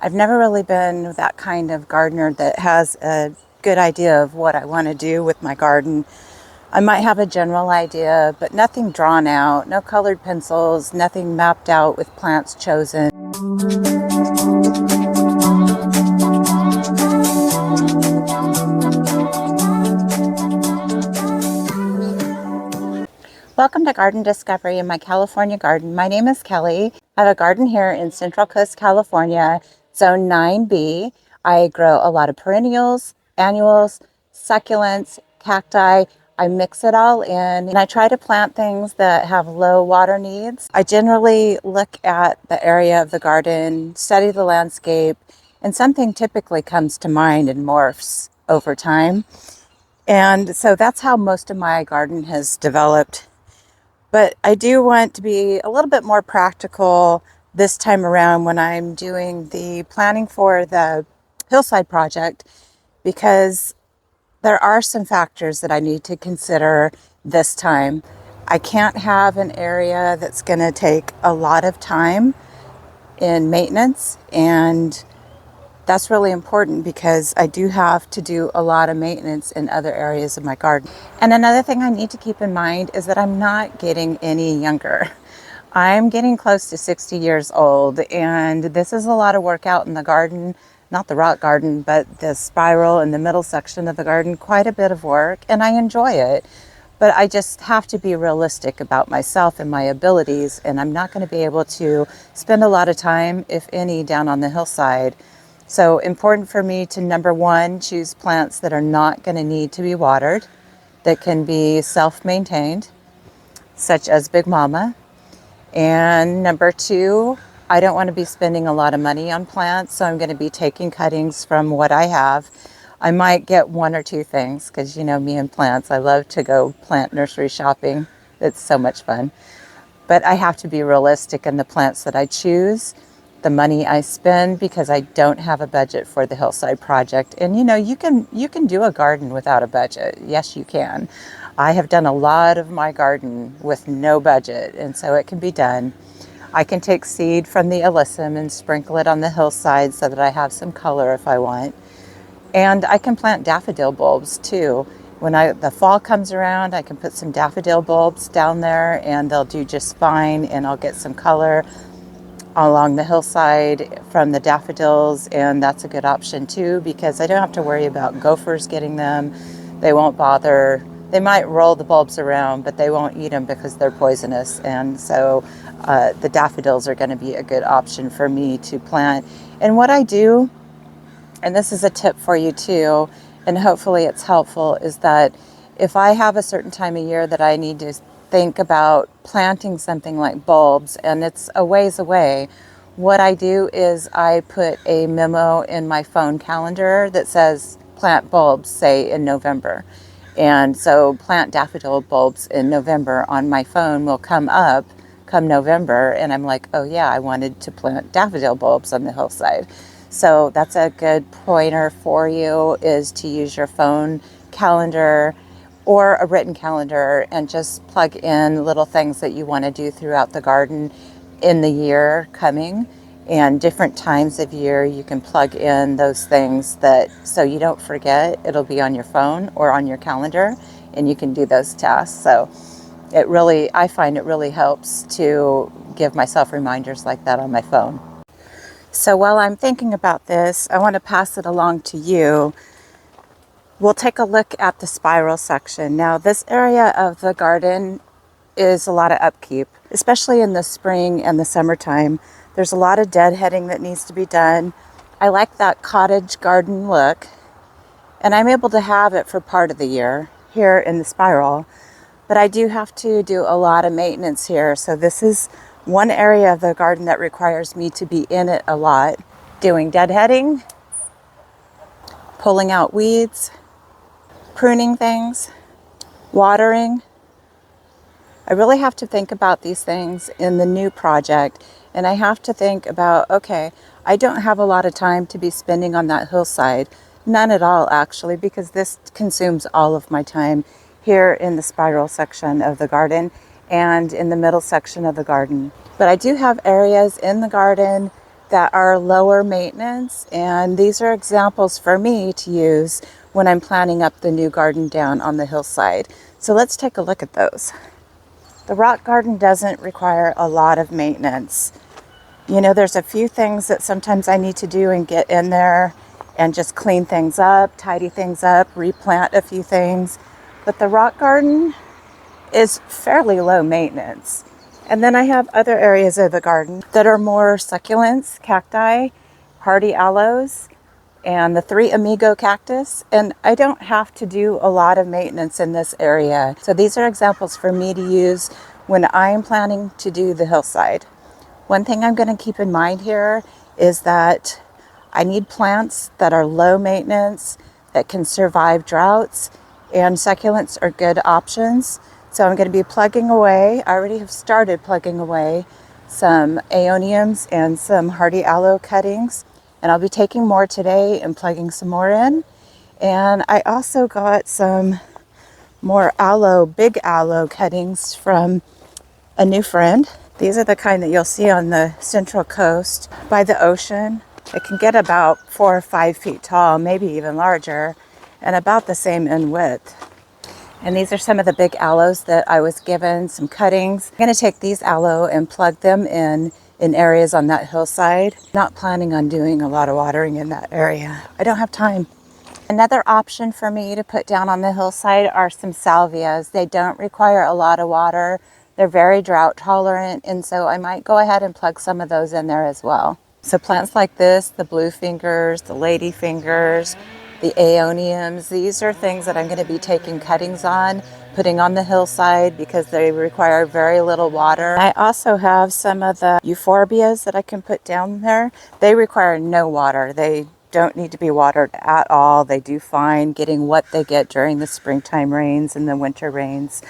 I've never really been that kind of gardener that has a good idea of what I want to do with my garden. I might have a general idea, but nothing drawn out, no colored pencils, nothing mapped out with plants chosen. Welcome to Garden Discovery in my California garden. My name is Kelly. I have a garden here in Central Coast, California, Zone 9B. I grow a lot of perennials, annuals, succulents, cacti. I mix it all in, and I try to plant things that have low water needs. I generally look at the area of the garden, study the landscape, and something typically comes to mind and morphs over time. And so that's how most of my garden has developed. But I do want to be a little bit more practical this time around when I'm doing the planning for the hillside project, because there are some factors that I need to consider this time. I can't have an area that's going to take a lot of time in maintenance, and that's really important because I do have to do a lot of maintenance in other areas of my garden. And another thing I need to keep in mind is that I'm not getting any younger. I'm getting close to 60 years old, and this is a lot of work out in the garden, not the rock garden, but the spiral in the middle section of the garden, quite a bit of work, and I enjoy it. But I just have to be realistic about myself and my abilities, and I'm not going to be able to spend a lot of time, if any, down on the hillside. So important for me to, number one, choose plants that are not going to need to be watered, that can be self-maintained, such as Big Mama. And number two, I don't want to be spending a lot of money on plants, so I'm going to be taking cuttings from what I have. I might get one or two things because, you know, me and plants, I love to go plant nursery shopping. It's so much fun. But I have to be realistic in the plants that I choose, the money I spend, because I don't have a budget for the hillside project. And you know, you can do a garden without a budget. Yes, you can. I have done a lot of my garden with no budget, and so it can be done. I can take seed from the alyssum and sprinkle it on the hillside so that I have some color if I want. And I can plant daffodil bulbs too. When the fall comes around, I can put some daffodil bulbs down there and they'll do just fine, and I'll get some color along the hillside from the daffodils, and that's a good option too because I don't have to worry about gophers getting them. They won't bother. They might roll the bulbs around, but they won't eat them because they're poisonous. And so the daffodils are going to be a good option for me to plant. And what I do, and this is a tip for you too, and hopefully it's helpful, is that if I have a certain time of year that I need to think about planting something like bulbs and it's a ways away, what I do is I put a memo in my phone calendar that says plant bulbs, say in November. And so plant daffodil bulbs in November on my phone will come up come November, and I'm like, oh yeah, I wanted to plant daffodil bulbs on the hillside. So that's a good pointer for you, is to use your phone calendar or a written calendar and just plug in little things that you want to do throughout the garden in the year coming, and different times of year you can plug in those things that, so you don't forget, it'll be on your phone or on your calendar and you can do those tasks. So I find it really helps to give myself reminders like that on my phone. So while I'm thinking about this, I want to pass it along to you. We'll take a look at the spiral section. Now, this area of the garden is a lot of upkeep, especially in the spring and the summertime. There's a lot of deadheading that needs to be done. I like that cottage garden look, and I'm able to have it for part of the year here in the spiral, but I do have to do a lot of maintenance here. So this is one area of the garden that requires me to be in it a lot, doing deadheading, pulling out weeds, pruning things, watering. I really have to think about these things in the new project, and I have to think about, okay, I don't have a lot of time to be spending on that hillside. None at all, actually, because this consumes all of my time here in the spiral section of the garden and in the middle section of the garden. But I do have areas in the garden that are lower maintenance, and these are examples for me to use when I'm planning up the new garden down on the hillside. So let's take a look at those. The rock garden doesn't require a lot of maintenance. You know, there's a few things that sometimes I need to do and get in there and just clean things up, tidy things up, replant a few things. But the rock garden is fairly low maintenance. And then I have other areas of the garden that are more succulents, cacti, hardy aloes, and the 3 amigo cactus. And I don't have to do a lot of maintenance in this area. So these are examples for me to use when I'm planning to do the hillside. One thing I'm going to keep in mind here is that I need plants that are low maintenance, that can survive droughts, and succulents are good options. So I'm going to be plugging away. I already have started plugging away some aeoniums and some hardy aloe cuttings. And I'll be taking more today and plugging some more in. And I also got some more aloe, big aloe cuttings from a new friend. These are the kind that you'll see on the Central Coast by the ocean. It can get about 4 or 5 feet tall, maybe even larger, and about the same in width. And these are some of the big aloes that I was given, some cuttings. I'm going to take these aloe and plug them in areas on that hillside. Not planning on doing a lot of watering in that area. I don't have time. Another option for me to put down on the hillside are some salvias. They don't require a lot of water. They're very drought tolerant, and so I might go ahead and plug some of those in there as well. So plants like this, the blue fingers, the lady fingers, the aeoniums, these are things that I'm going to be taking cuttings on, putting on the hillside because they require very little water. I also have some of the euphorbias that I can put down there. They require no water. They don't need to be watered at all. They do fine getting what they get during the springtime rains and the winter rains.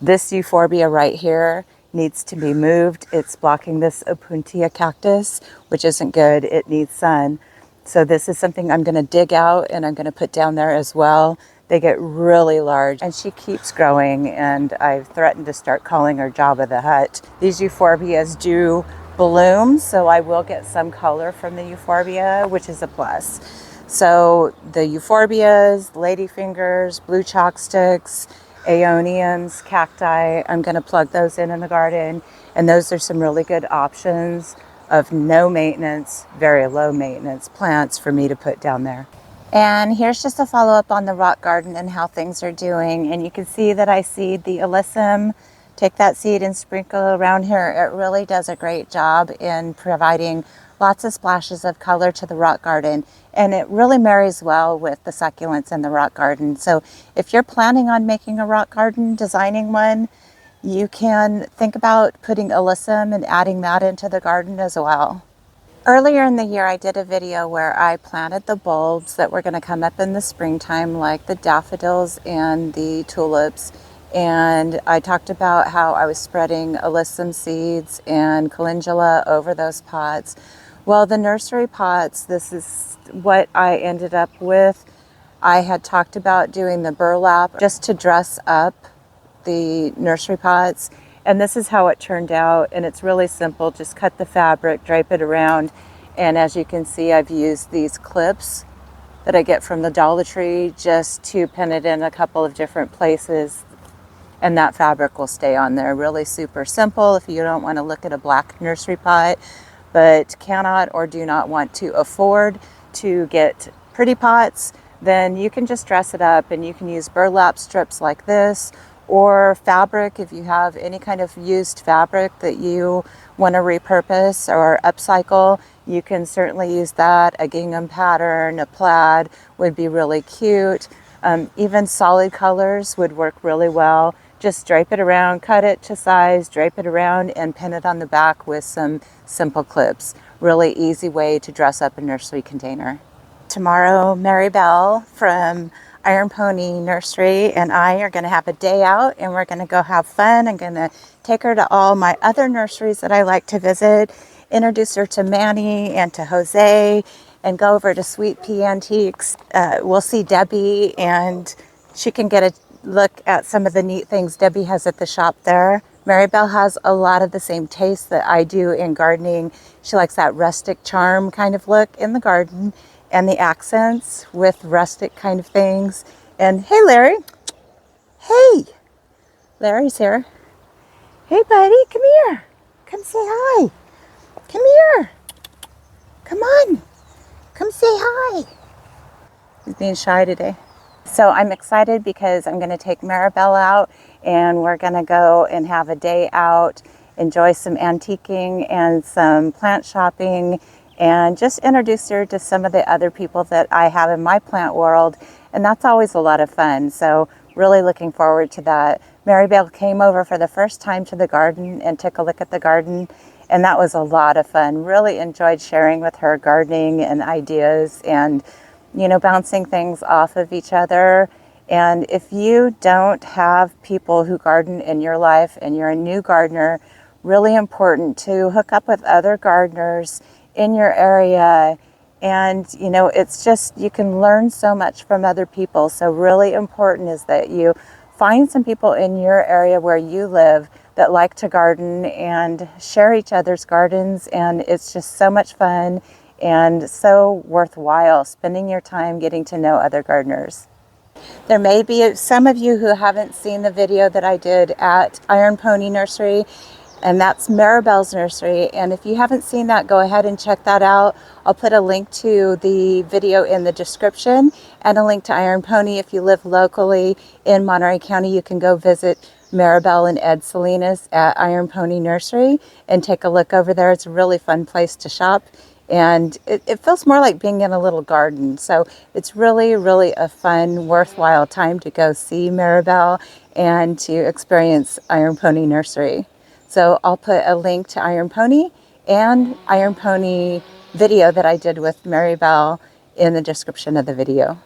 This euphorbia right here needs to be moved. It's blocking this opuntia cactus, which isn't good. It needs sun. So this is something I'm going to dig out and I'm going to put down there as well. They get really large and she keeps growing, and I've threatened to start calling her Jabba the Hutt. These euphorbias do bloom, so I will get some color from the euphorbia, which is a plus. So the euphorbias, ladyfingers, blue chalksticks, aeoniums, cacti, I'm going to plug those in the garden, and those are some really good options of no maintenance, very low maintenance plants for me to put down there. And here's just a follow-up on the rock garden and how things are doing. And you can see that I seed the alyssum. Take that seed and sprinkle around here. It really does a great job in providing lots of splashes of color to the rock garden, and it really marries well with the succulents in the rock garden. So if you're planning on making a rock garden, designing one, you can think about putting alyssum and adding that into the garden as well. Earlier in the year, I did a video where I planted the bulbs that were going to come up in the springtime, like the daffodils and the tulips. And I talked about how I was spreading alyssum seeds and calendula over those pots. Well, the nursery pots, this is what I ended up with. I had talked about doing the burlap just to dress up the nursery pots, and this is how it turned out. And it's really simple. Just cut the fabric, drape it around, and as you can see, I've used these clips that I get from the Dollar Tree just to pin it in a couple of different places, and that fabric will stay on there. Really super simple if you don't want to look at a black nursery pot but cannot or do not want to afford to get pretty pots. Then you can just dress it up, and you can use burlap strips like this, or fabric. If you have any kind of used fabric that you want to repurpose or upcycle, you can certainly use that. A gingham pattern, a plaid would be really cute. Even solid colors would work really well. Just drape it around, cut it to size, drape it around, and pin it on the back with some simple clips. Really easy way to dress up a nursery container. Tomorrow, Mary Bell from Iron Pony Nursery and I are going to have a day out, and we're going to go have fun. I'm going to take her to all my other nurseries that I like to visit, introduce her to Manny and to Jose, and go over to Sweet Pea Antiques. We'll see Debbie, and she can get a look at some of the neat things Debbie has at the shop there. Maribel has a lot of the same tastes that I do in gardening. She likes that rustic charm kind of look in the garden and the accents with rustic kind of things. And hey, Larry. Hey, Larry's here. Hey, buddy, come here. Come say hi. Come here. Come on. Come say hi. He's being shy today. So I'm excited because I'm going to take Maribel out and we're going to go and have a day out, enjoy some antiquing and some plant shopping, and just introduce her to some of the other people that I have in my plant world. And that's always a lot of fun. So really looking forward to that. Maribel came over for the first time to the garden and took a look at the garden. And that was a lot of fun. Really enjoyed sharing with her gardening and ideas and bouncing things off of each other. And if you don't have people who garden in your life and you're a new gardener, really important to hook up with other gardeners in your area. And, it's just, you can learn so much from other people. So really important is that you find some people in your area where you live that like to garden and share each other's gardens. And it's just so much fun and so worthwhile spending your time getting to know other gardeners. There may be some of you who haven't seen the video that I did at Iron Pony Nursery, and that's Maribel's nursery. And if you haven't seen that, go ahead and check that out. I'll put a link to the video in the description and a link to Iron Pony. If you live locally in Monterey County, you can go visit Maribel and Ed Salinas at Iron Pony Nursery and take a look over there. It's a really fun place to shop. And it feels more like being in a little garden. So it's really, really a fun, worthwhile time to go see Maribel and to experience Iron Pony Nursery. So I'll put a link to Iron Pony and Iron Pony video that I did with Maribel in the description of the video.